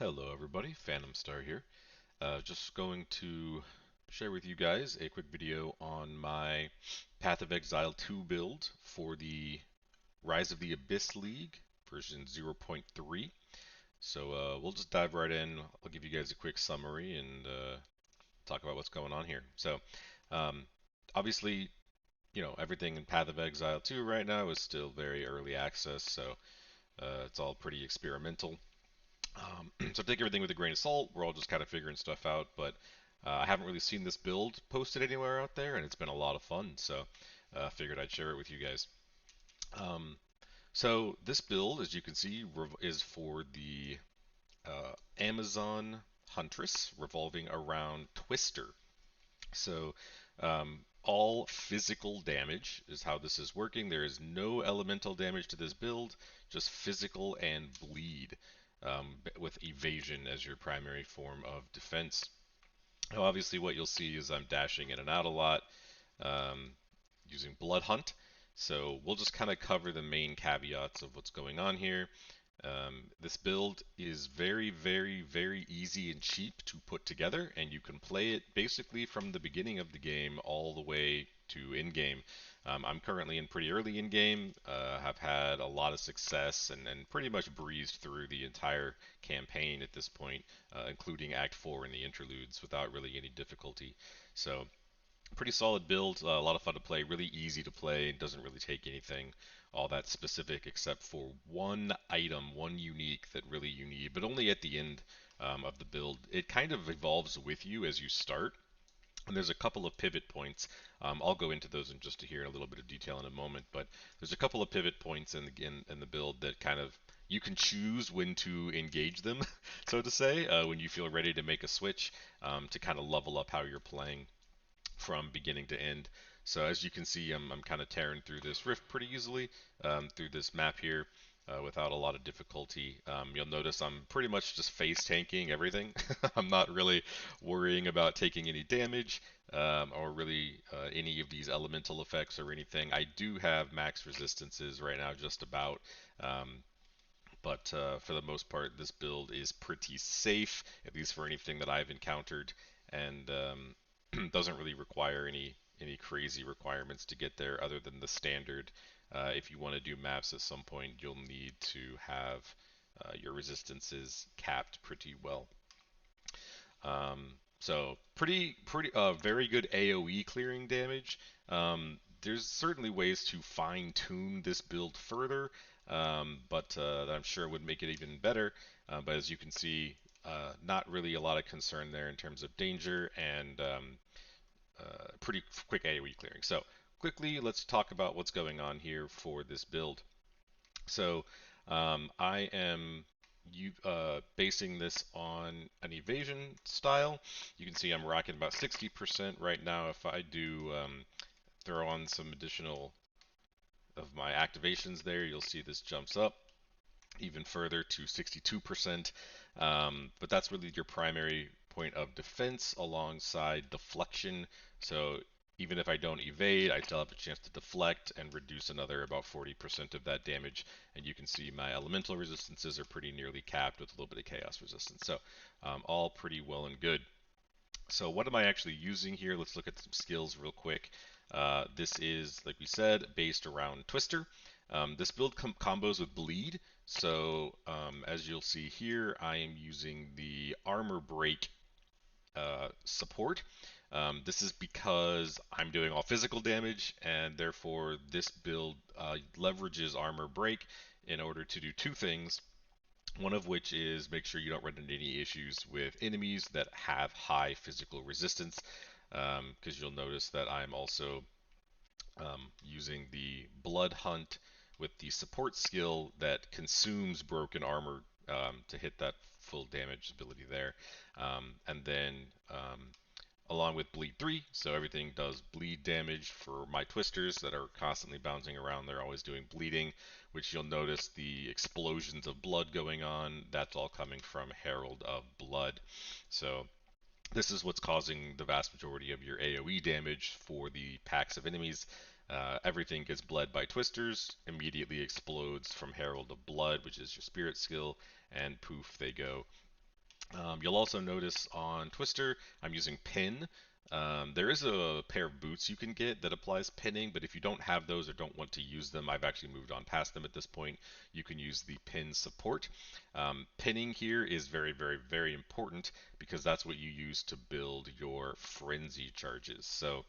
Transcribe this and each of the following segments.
Hello everybody, Phantom Star here. Just going to share with you guys a quick video on my Path of Exile 2 build for the Rise of the Abyss League version 0.3. So we'll just dive right in. I'll give you guys a quick summary and talk about what's going on here. Um, Obviously, everything in Path of Exile 2 right now is still very early access, so it's all pretty experimental. So take everything with a grain of salt. We're all just kind of figuring stuff out, but I haven't really seen this build posted anywhere out there, and it's been a lot of fun. So figured I'd share it with you guys. Um, so this build, as you can see, is for the Amazon Huntress, revolving around Twister. So all physical damage is how this is working. There is no elemental damage to this build, just physical and bleed, with evasion as your primary form of defense. Now, obviously, what you'll see is I'm dashing in and out a lot, um, using Blood Hunt. So we'll just kind of cover the main caveats of what's going on here. This build is very, very, very easy and cheap to put together, and you can play it basically from the beginning of the game all the way to in-game. I'm currently in pretty early in-game, have had a lot of success, and pretty much breezed through the entire campaign at this point, including Act 4 and the interludes without really any difficulty. So pretty solid build, a lot of fun to play, really easy to play, and doesn't really take anything all that specific except for one item, one unique that really you need, but only at the end of the build. It kind of evolves with you as you start, and there's a couple of pivot points. I'll go into those in just here in a little bit of detail in a moment, but there's a couple of pivot points in the build that kind of you can choose when to engage them, so to say, when you feel ready to make a switch, to kind of level up how you're playing from beginning to end. So as you can see, I'm kind of tearing through this rift pretty easily, through this map here, without a lot of difficulty. You'll notice I'm pretty much just face tanking everything. I'm not really worrying about taking any damage, or really any of these elemental effects or anything. I do have max resistances right now, just about. Um, but for the most part, this build is pretty safe, at least for anything that I've encountered, and doesn't really require any crazy requirements to get there other than the standard. If you want to do maps at some point, you'll need to have your resistances capped pretty well. So very good AOE clearing damage. There's certainly ways to fine tune this build further, but that I'm sure would make it even better. But as you can see, not really a lot of concern there in terms of danger, and pretty quick AoE clearing. So quickly, let's talk about what's going on here for this build. So I am basing this on an evasion style. You can see I'm rocking about 60% right now. If I do throw on some additional of my activations there, you'll see this jumps up even further to 62%. But that's really your primary point of defense alongside deflection. So even if I don't evade, I still have a chance to deflect and reduce another about 40% of that damage. And you can see my elemental resistances are pretty nearly capped with a little bit of chaos resistance. So all pretty well and good. So what am I actually using here? Let's look at some skills real quick. This is, like we said, based around Twister. This build combos with Bleed. So as you'll see here, I am using the Armor Break support. This is because I'm doing all physical damage, and therefore this build leverages Armor Break in order to do two things. One of which is make sure you don't run into any issues with enemies that have high physical resistance, because you'll notice that I'm also using the Blood Hunt with the support skill that consumes broken armor, to hit that full damage ability there. And then along with Bleed 3, so everything does bleed damage for my twisters that are constantly bouncing around. They're always doing bleeding, which you'll notice the explosions of blood going on. That's all coming from Herald of Blood. So this is what's causing the vast majority of your AoE damage for the packs of enemies. Everything gets bled by twisters, immediately explodes from Herald of Blood, which is your spirit skill, and poof, they go. You'll also notice on Twister, I'm using pin. There is a pair of boots you can get that applies pinning, but if you don't have those or don't want to use them, I've actually moved on past them at this point. You can use the pin support. Pinning here is very, very, very important because that's what you use to build your frenzy charges. So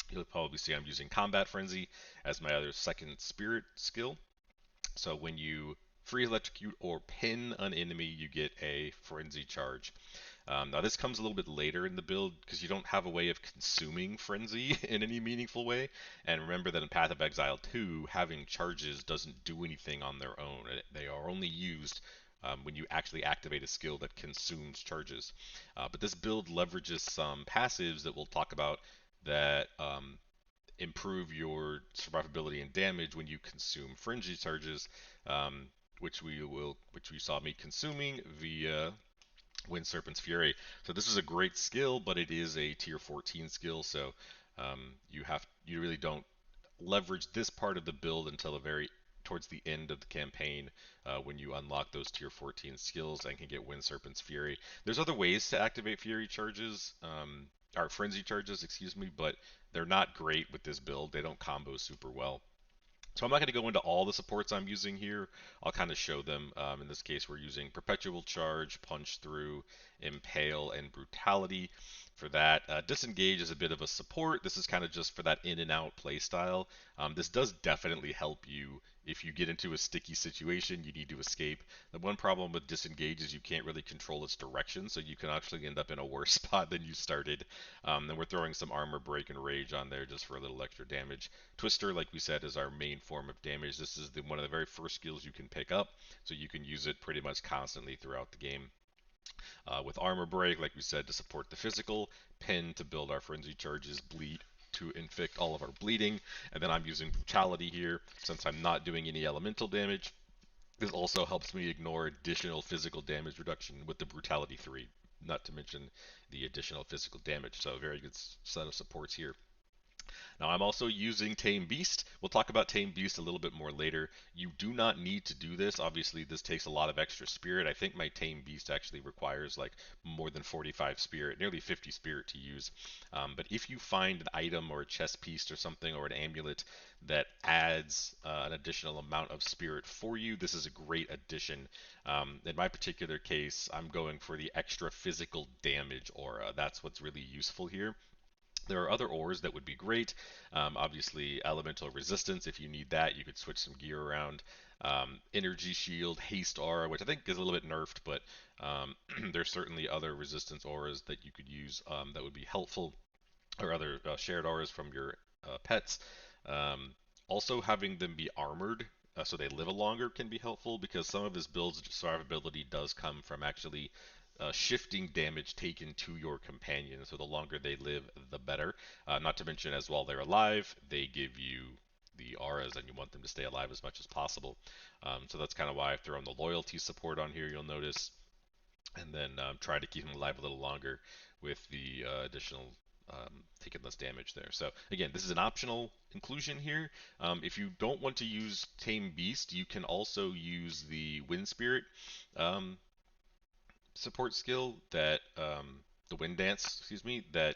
you'll probably see I'm using combat frenzy as my other second spirit skill. So when you freeze, electrocute, or pin an enemy, you get a frenzy charge. Now this comes a little bit later in the build because you don't have a way of consuming frenzy in any meaningful way. And remember that in Path of Exile 2, having charges doesn't do anything on their own. They are only used when you actually activate a skill that consumes charges. But this build leverages some passives that we'll talk about that improve your survivability and damage when you consume frenzy charges, um, which we saw me consuming via Wind Serpent's Fury. So this is a great skill, but it is a tier 14 skill, so you really don't leverage this part of the build until the very towards the end of the campaign when you unlock those tier 14 skills and can get Wind Serpent's Fury. There's other ways to activate Fury charges, or Frenzy charges, excuse me, but they're not great with this build. They don't combo super well. So I'm not going to go into all the supports I'm using here. I'll kind of show them. In this case, we're using Perpetual Charge, Punch Through, Impale, and Brutality. For that, Disengage is a bit of a support. This is kind of just for that in and out playstyle. This does definitely help you if you get into a sticky situation, you need to escape. The one problem with Disengage is you can't really control its direction, so you can actually end up in a worse spot than you started. Then we're throwing some Armor Break and Rage on there just for a little extra damage. Twister, like we said, is our main form of damage. This is one of the very first skills you can pick up, so you can use it pretty much constantly throughout the game. With Armor Break, like we said, to support the physical, Pin to build our Frenzy Charges, Bleed to inflict all of our bleeding, and then I'm using Brutality here since I'm not doing any elemental damage. This also helps me ignore additional physical damage reduction with the Brutality 3, not to mention the additional physical damage. So, a very good set of supports here. Now I'm also using Tame Beast. We'll talk about Tame Beast a little bit more later. You do not need to do this. Obviously, this takes a lot of extra spirit. I think my Tame Beast actually requires like more than 45 spirit, nearly 50 spirit to use. But if you find an item or a chest piece or something or an amulet that adds an additional amount of spirit for you, this is a great addition. In my particular case, I'm going for the extra physical damage aura. That's what's really useful here. There are other ores that would be great. Obviously, elemental resistance. If you need that, you could switch some gear around. Energy shield, haste aura, which I think is a little bit nerfed, but there's certainly other resistance auras that you could use that would be helpful, or other shared auras from your pets. Um, Also, having them be armored so they live longer can be helpful because some of his build's survivability does come from actually shifting damage taken to your companion. So the longer they live, the better. Not to mention, as while they're alive, they give you the auras and you want them to stay alive as much as possible. So that's kind of why I've thrown the loyalty support on here, you'll notice, and then try to keep him alive a little longer with the additional taking less damage there. So again, this is an optional inclusion here. If you don't want to use Tame Beast, you can also use the Wind Spirit um, support skill that the Wind Dance, excuse me, that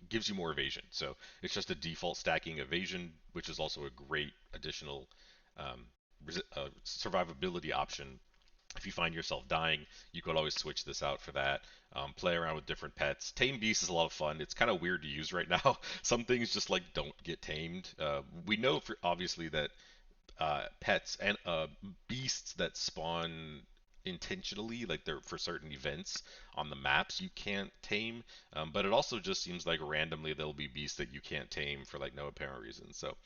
gives you more evasion. So it's just a default stacking evasion, which is also a great additional um, survivability option. If you find yourself dying, you could always switch this out for that. Play around with different pets. Tame Beast is a lot of fun. It's kind of weird to use right now. Some things just like don't get tamed. We know for obviously that pets and beasts that spawn intentionally, like they're for certain events on the maps, you can't tame. But it also just seems like randomly there'll be beasts that you can't tame for like no apparent reason. So,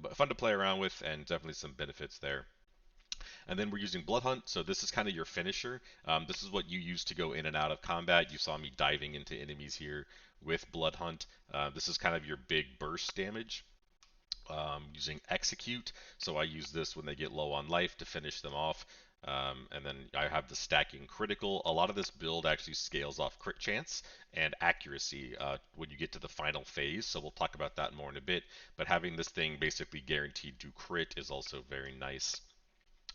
but fun to play around with, and definitely some benefits there. And then we're using Blood Hunt, so this is kind of your finisher. This is what you use to go in and out of combat. You saw me diving into enemies here with Blood Hunt. This is kind of your big burst damage. Using Execute, so I use this when they get low on life to finish them off. And then I have the stacking critical. A lot of this build actually scales off crit chance and accuracy when you get to the final phase, so we'll talk about that more in a bit. But having this thing basically guaranteed to crit is also very nice.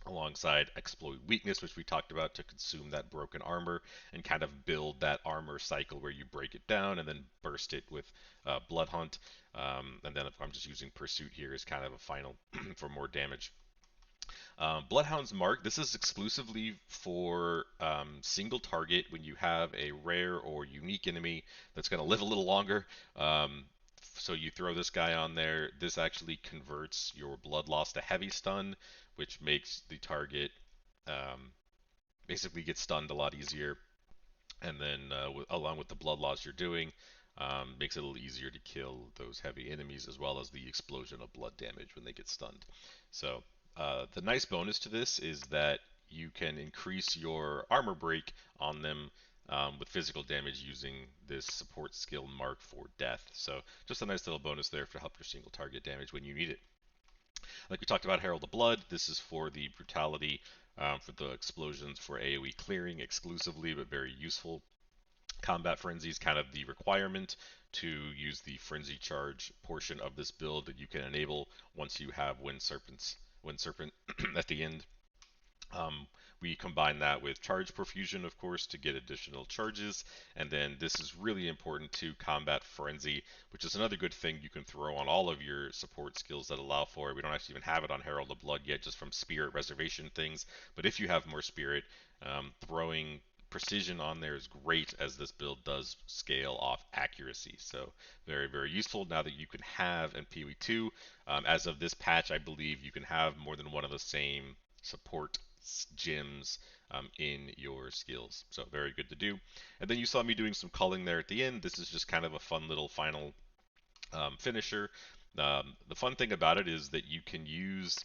alongside exploit weakness, which we talked about, to consume that broken armor and kind of build that armor cycle where you break it down and then burst it with blood hunt. And then if I'm just using pursuit here as kind of a final for more damage. Bloodhound's Mark, this is exclusively for single target when you have a rare or unique enemy that's going to live a little longer. So you throw this guy on there. This actually converts your blood loss to heavy stun, which makes the target um, basically get stunned a lot easier. And then along with the blood loss you're doing, makes it a little easier to kill those heavy enemies as well as the explosion of blood damage when they get stunned. So the nice bonus to this is that you can increase your armor break on them with physical damage using this support skill Mark for death. So just a nice little bonus there to help your single target damage when you need it. Like we talked about Herald of Blood, this is for the brutality, for the explosions for AoE clearing exclusively, but very useful. Combat Frenzy is kind of the requirement to use the Frenzy Charge portion of this build that you can enable once you have Wind Serpent at the end. Um, we combine that with Charge Profusion, of course, to get additional charges. And then this is really important to Combat Frenzy, which is another good thing you can throw on all of your support skills that allow for it. We don't actually even have it on Herald of Blood yet, just from Spirit Reservation things. But if you have more Spirit, throwing Precision on there is great, as this build does scale off accuracy. So very, very useful now that you can have in PoE2. As of this patch, I believe you can have more than one of the same support gems in your skills. So very good to do. And then you saw me doing some culling there at the end. This is just kind of a fun little final finisher. The fun thing about it is that you can use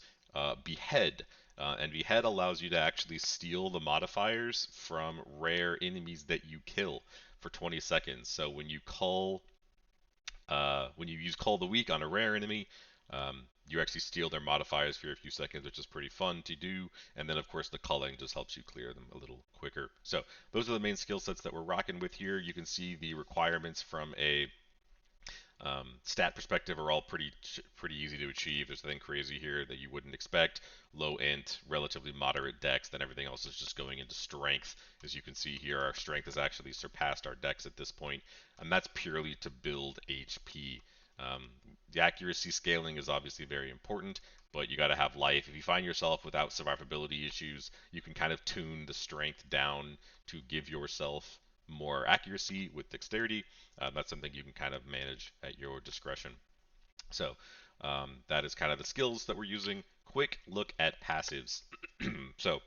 Behead. And Behead allows you to actually steal the modifiers from rare enemies that you kill for 20 seconds. So when you use Cull the Weak on a rare enemy, you actually steal their modifiers for a few seconds, which is pretty fun to do. And then, of course, the culling just helps you clear them a little quicker. So those are the main skill sets that we're rocking with here. You can see the requirements from a stat perspective are all pretty easy to achieve. There's nothing crazy here that you wouldn't expect. Low int, relatively moderate dex, then everything else is just going into strength. As you can see here, our strength has actually surpassed our dex at this point, and that's purely to build HP. The accuracy scaling is obviously very important, but you got to have life. If you find yourself without survivability issues, you can kind of tune the strength down to give yourself more accuracy with dexterity. That's something you can kind of manage at your discretion. So that is kind of the skills that we're using. Quick look at passives. So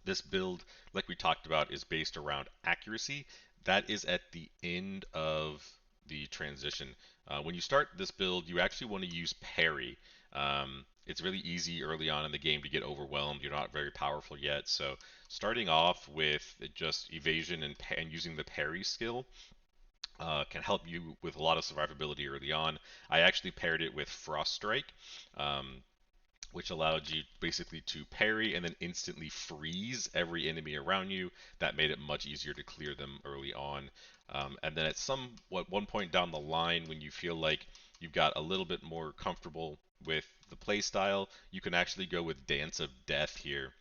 this build, like we talked about, is based around accuracy. That is at the end of the transition. When you start this build, you actually want to use parry. It's really easy early on in the game to get overwhelmed. You're not very powerful yet. So starting off with just evasion and using the parry skill can help you with a lot of survivability early on. I actually paired it with Frost Strike, um, which allowed you basically to parry and then instantly freeze every enemy around you. That made it much easier to clear them early on. And then at one point down the line, when you feel like you've got a little bit more comfortable with the playstyle, you can actually go with Dance of Death here.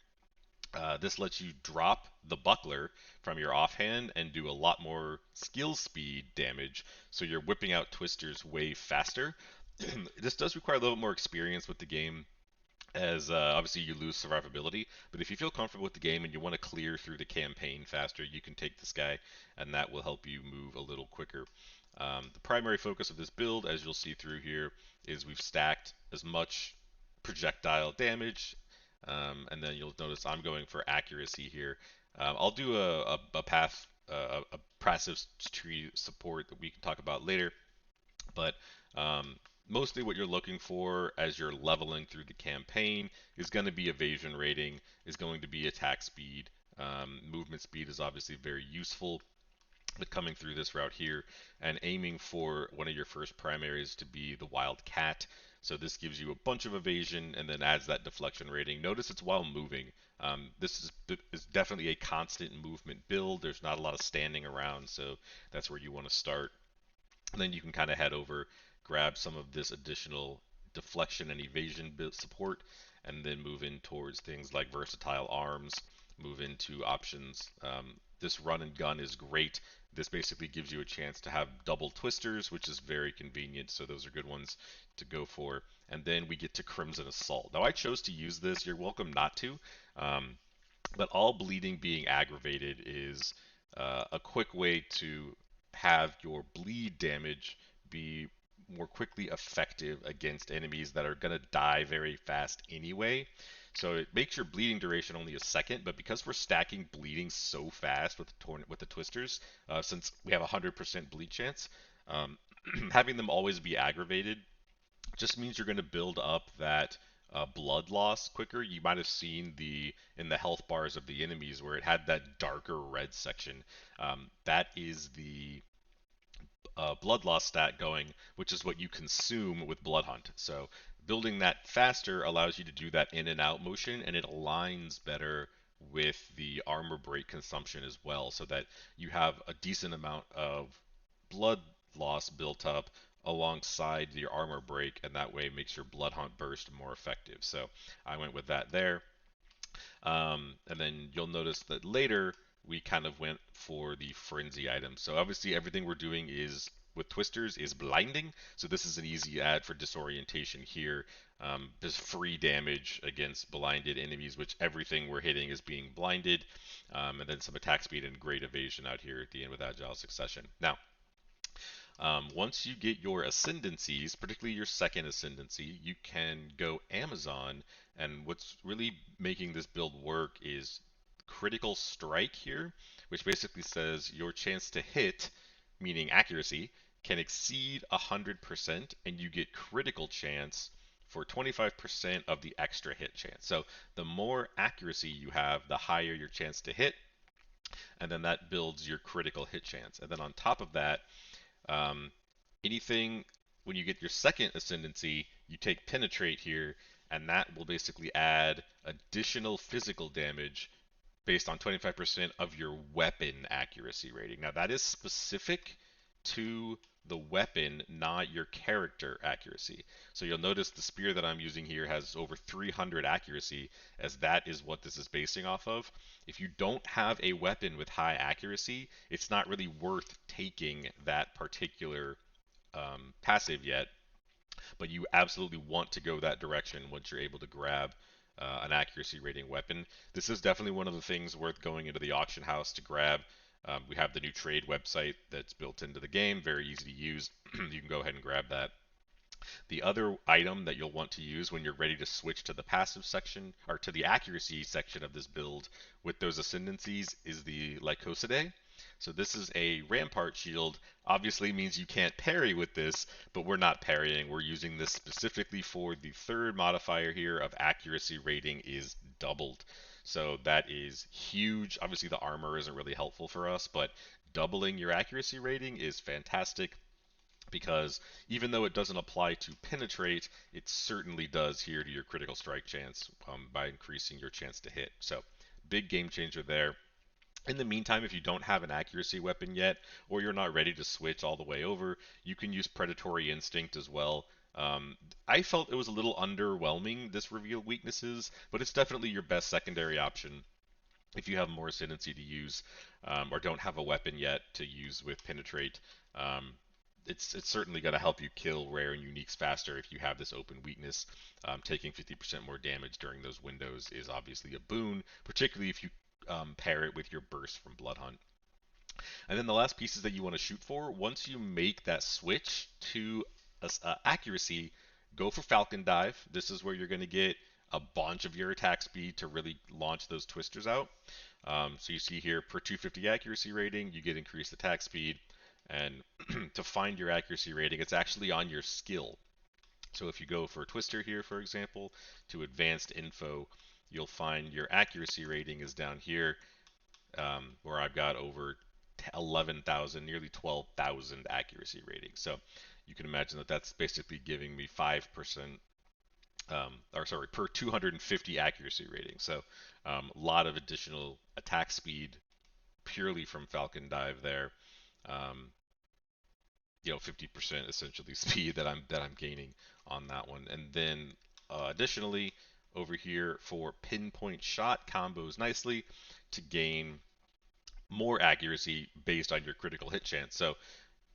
This lets you drop the buckler from your offhand and do a lot more skill speed damage, so you're whipping out twisters way faster. This does require a little more experience with the game, as obviously you lose survivability, but if you feel comfortable with the game and you want to clear through the campaign faster, you can take this guy, and that will help you move a little quicker. The primary focus of this build, as you'll see through here, is we've stacked as much projectile damage, and then you'll notice I'm going for accuracy here. I'll do a path, a passive tree support that we can talk about later, but mostly what you're looking for as you're leveling through the campaign is going to be evasion rating, is going to be attack speed. Movement speed is obviously very useful, but coming through this route here and aiming for one of your first primaries to be the wild cat. So this gives you a bunch of evasion and then adds that deflection rating. Notice it's while moving. This is definitely a constant movement build. There's not a lot of standing around, so that's where you want to start. And then you can kind of head over, grab some of this additional deflection and evasion support, and then move in towards things like versatile arms, move into options. This run and gun is great. This basically gives you a chance to have double twisters, which is very convenient, so those are good ones to go for. And then we get to Crimson Assault. Now I chose to use this, you're welcome not to, um, but all bleeding being aggravated is a quick way to have your bleed damage be more quickly effective against enemies that are going to die very fast anyway. So it makes your bleeding duration only a second, but because we're stacking bleeding so fast with the twisters, since we have a 100% bleed chance, um, having them always be aggravated just means you're going to build up that blood loss quicker. You might have seen the in the health bars of the enemies where it had that darker red section. That is the blood loss stat going, which is what you consume with Blood Hunt. So building that faster allows you to do that in and out motion, and it aligns better with the armor break consumption as well, so that you have a decent amount of blood loss built up alongside your armor break, and that way makes your Blood Hunt burst more effective. So I went with that there. And then you'll notice that later we kind of went for the frenzy item. So obviously everything we're doing is with twisters is blinding. So this is an easy add for disorientation here. There's free damage against blinded enemies, which everything we're hitting is being blinded. And then some attack speed and great evasion out here at the end with agile succession. Now, once you get your ascendancies, particularly your second ascendancy, you can go Amazon. And what's really making this build work is critical strike here, which basically says your chance to hit, meaning accuracy, can exceed 100%, and you get critical chance for 25% of the extra hit chance. So the more accuracy you have, the higher your chance to hit, and then that builds your critical hit chance. And then on top of that, um, anything when you get your second ascendancy, you take penetrate here, and that will basically add additional physical damage based on 25% of your weapon accuracy rating. Now that is specific to the weapon, not your character accuracy. So you'll notice the spear that I'm using here has over 300 accuracy, as that is what this is basing off of. If you don't have a weapon with high accuracy, it's not really worth taking that particular passive yet, but you absolutely want to go that direction once you're able to grab an accuracy rating weapon. This is definitely one of the things worth going into the auction house to grab. We have the new trade website that's built into the game, very easy to use. You can go ahead and grab that. The other item that you'll want to use when you're ready to switch to the passive section, or to the accuracy section of this build with those ascendancies, is the Lycosidae. So this is a rampart shield. Obviously means you can't parry with this, but we're not parrying. We're using this specifically for the third modifier here of accuracy rating is doubled. So that is huge. Obviously the armor isn't really helpful for us, but doubling your accuracy rating is fantastic, because even though it doesn't apply to penetrate, it certainly does here to your critical strike chance by increasing your chance to hit. So big game changer there. In the meantime, if you don't have an accuracy weapon yet, or you're not ready to switch all the way over, you can use Predatory Instinct as well. I felt it was a little underwhelming, this reveal weaknesses, but it's definitely your best secondary option if you have more ascendancy to use, or don't have a weapon yet to use with Penetrate. Um, it's certainly going to help you kill rare and uniques faster if you have this open weakness. Taking 50% more damage during those windows is obviously a boon, particularly if you pair it with your burst from Blood Hunt. And then the last pieces that you want to shoot for, once you make that switch to accuracy, go for Falcon Dive. This is where you're going to get a bunch of your attack speed to really launch those twisters out. So you see here, per 250 accuracy rating, you get increased attack speed. And to find your accuracy rating, it's actually on your skill. So if you go for a twister here, for example, to advanced info, you'll find your accuracy rating is down here, where I've got over 11,000, nearly 12,000 accuracy rating. So you can imagine that that's basically giving me 5%, or sorry, per 250 accuracy rating. So a lot of additional attack speed purely from Falcon Dive there. Um, 50% essentially speed that I'm gaining on that one. And then additionally, over here for pinpoint shot combos nicely to gain more accuracy based on your critical hit chance. So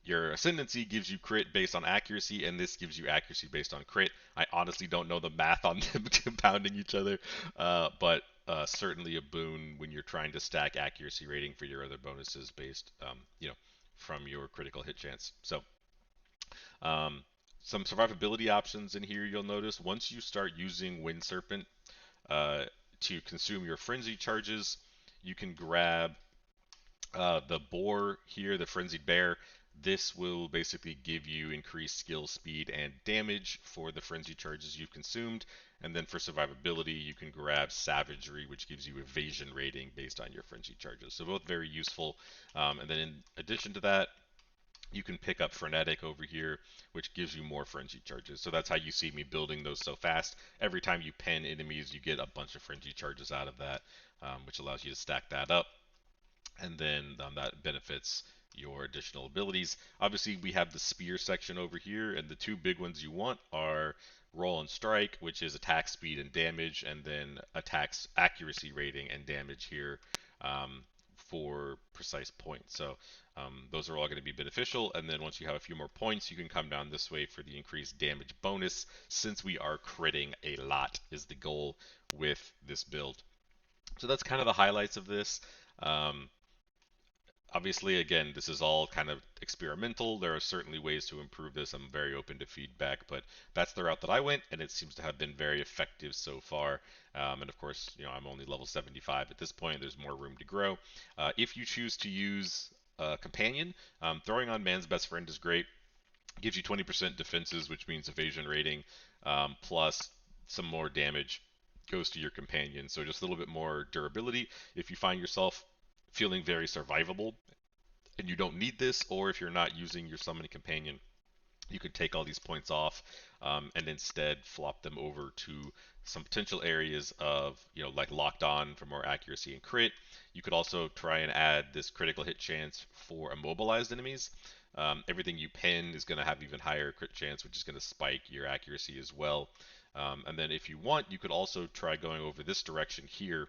your ascendancy gives you crit based on accuracy, and this gives you accuracy based on crit. I honestly don't know the math on them compounding each other, but certainly a boon when you're trying to stack accuracy rating for your other bonuses based, from your critical hit chance. So, um, some survivability options in here you'll notice. Once you start using Wind Serpent uh, to consume your frenzy charges, you can grab the boar here, the frenzied bear. This will basically give you increased skill, speed, and damage for the frenzy charges you've consumed. And then for survivability, you can grab savagery, which gives you evasion rating based on your frenzy charges. So both very useful. And then in addition to that, you can pick up frenetic over here, which gives you more frenzy charges. So that's how you see me building those so fast. Every time you pen enemies, you get a bunch of frenzy charges out of that, which allows you to stack that up, and then that benefits your additional abilities. Obviously, we have the spear section over here, and the two big ones you want are roll and strike, which is attack speed and damage, and then attacks accuracy rating and damage here for precise points. So those are all going to be beneficial. And then once you have a few more points, you can come down this way for the increased damage bonus. Since we are critting a lot, is the goal with this build. So that's kind of the highlights of this. Um, Obviously, again, this is all kind of experimental. There are certainly ways to improve this. I'm very open to feedback, but that's the route that I went, and it seems to have been very effective so far. And of course, I'm only level 75 at this point. There's more room to grow. If you choose to use a companion, throwing on Man's Best Friend is great. Gives you 20% defenses, which means evasion rating, plus some more damage goes to your companion. So just a little bit more durability. If you find yourself feeling very survivable and you don't need this, or if you're not using your summoning companion, you could take all these points off and instead flop them over to some potential areas of, like locked on for more accuracy and crit. You could also try and add this critical hit chance for immobilized enemies. Everything you pin is going to have even higher crit chance, which is going to spike your accuracy as well. And then if you want, you could also try going over this direction here,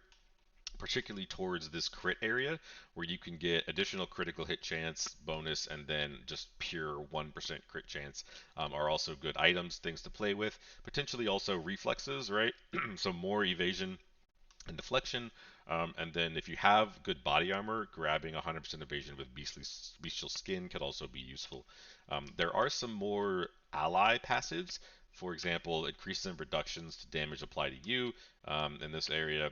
particularly towards this crit area, where you can get additional critical hit chance bonus and then just pure 1% crit chance, are also good items, things to play with. Potentially also reflexes, right? So more evasion and deflection. And then if you have good body armor, grabbing 100% evasion with bestial skin could also be useful. There are some more ally passives. For example, increases and reductions to damage applied to you in this area,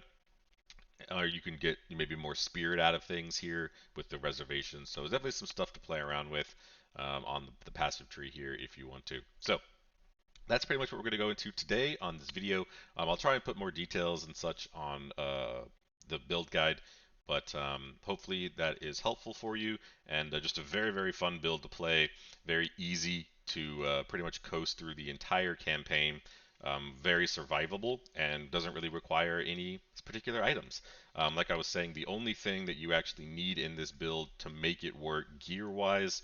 or you can get maybe more spirit out of things here with the reservations. So there's definitely some stuff to play around with on the passive tree here if you want to. So that's pretty much what we're going to go into today on this video. I'll try and put more details and such on the build guide, but hopefully that is helpful for you, and just a very, very fun build to play. Very easy to pretty much coast through the entire campaign. Very survivable and doesn't really require any particular items. Like I was saying, the only thing that you actually need in this build to make it work gear-wise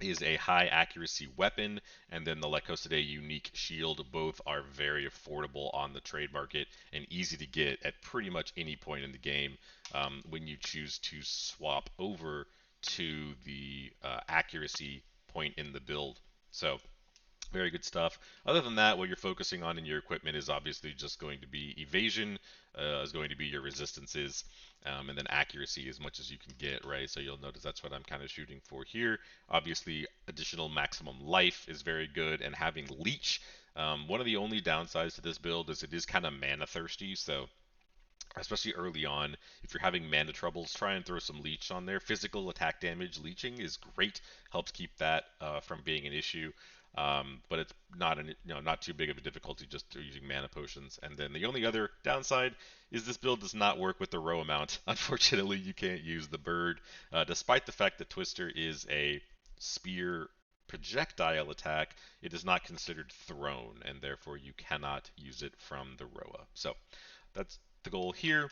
is a high accuracy weapon, and then the Lekosade unique shield. Both are very affordable on the trade market and easy to get at pretty much any point in the game when you choose to swap over to the accuracy point in the build. So very good stuff. Other than that, what you're focusing on in your equipment is obviously just going to be evasion, is going to be your resistances, and then accuracy as much as you can get, right? So you'll notice that's what I'm kind of shooting for here. Obviously, additional maximum life is very good, and having leech. One of the only downsides to this build is it is kind of mana thirsty, so especially early on, if you're having mana troubles, try and throw some leech on there. Physical attack damage leeching is great, helps keep that from being an issue. But it's not not too big of a difficulty just using mana potions. And then the only other downside is this build does not work with the row amount. Unfortunately, you can't use the bird, despite the fact that Twister is a spear projectile attack. It is not considered thrown, and therefore you cannot use it from the Roa. So that's the goal here.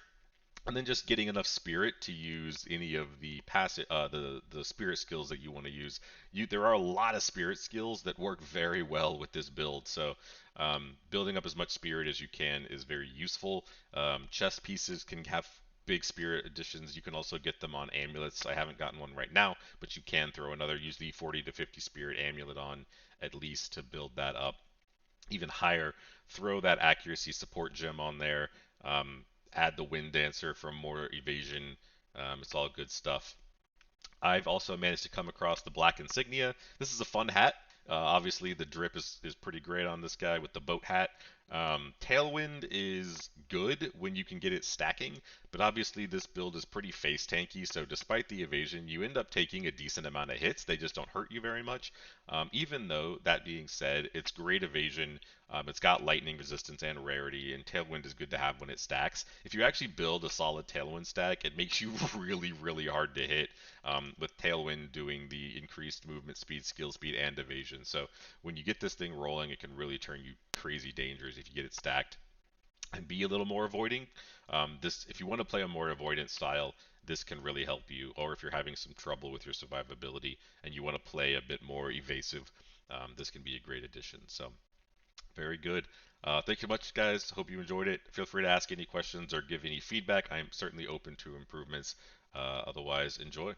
and then just getting enough spirit to use any of the passive the spirit skills that you want to use. There are a lot of spirit skills that work very well with this build, so building up as much spirit as you can is very useful. Chest pieces can have big spirit additions. You can also get them on amulets. I haven't gotten one right now, but you can throw another usually 40 to 50 spirit amulet on at least to build that up even higher. Throw that accuracy support gem on there. Um, Add the Wind Dancer for more evasion. It's all good stuff. I've also managed to come across the Black Insignia. This is a fun hat. Obviously, the drip is pretty great on this guy with the boat hat. Tailwind is good when you can get it stacking, but obviously this build is pretty face tanky, so despite the evasion, you end up taking a decent amount of hits. They just don't hurt you very much. Even though, that being said, it's great evasion. It's got lightning resistance and rarity, and Tailwind is good to have when it stacks. If you actually build a solid Tailwind stack, it makes you really, really hard to hit, with Tailwind doing the increased movement speed, skill speed, and evasion. So when you get this thing rolling, it can really turn you crazy dangerous if you get it stacked. And be a little more avoiding. If you want to play a more avoidant style, this can really help you. Or if you're having some trouble with your survivability and you want to play a bit more evasive, this can be a great addition. So very good. Thank you much, guys. Hope you enjoyed it. Feel free to ask any questions or give any feedback. I'm certainly open to improvements. Otherwise, enjoy.